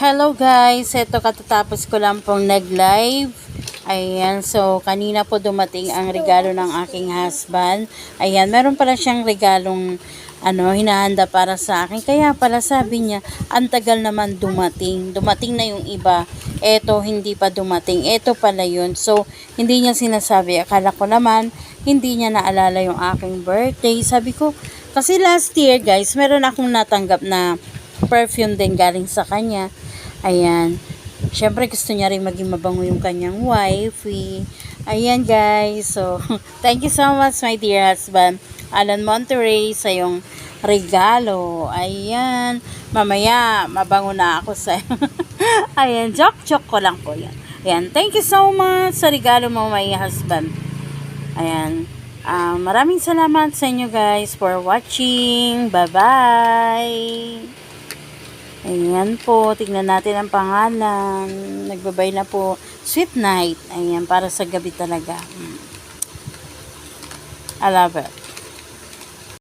Hello guys, eto katatapos ko lang pong nag-live. Ayan, so kanina po dumating ang regalo ng aking husband. Ayan, meron pala siyang regalong hinahanda para sa akin. Kaya pala sabi niya, ang tagal naman dumating. Dumating na yung iba. Eto, hindi pa dumating. Eto pala yun. So, hindi niya sinasabi. Akala ko naman, hindi niya naalala yung aking birthday. Sabi ko, kasi last year guys, meron akong natanggap na perfume din galing sa kanya. Ayan. Siyempre gusto niya rin maging mabango yung kanyang wifey. Ayan guys. So, thank you so much my dear husband, Alan Monterey, sa yung regalo. Ayan. Mamaya, mabango na ako sa Ayan, joke ko lang po yan. Ayan, thank you so much sa regalo mo my husband. Ayan. Maraming salamat sa inyo guys for watching. Bye-bye. Ayan po, tignan natin ang pangalan. Nagbabay na po. Sweet Night. Ayan, para sa gabi talaga. I love it.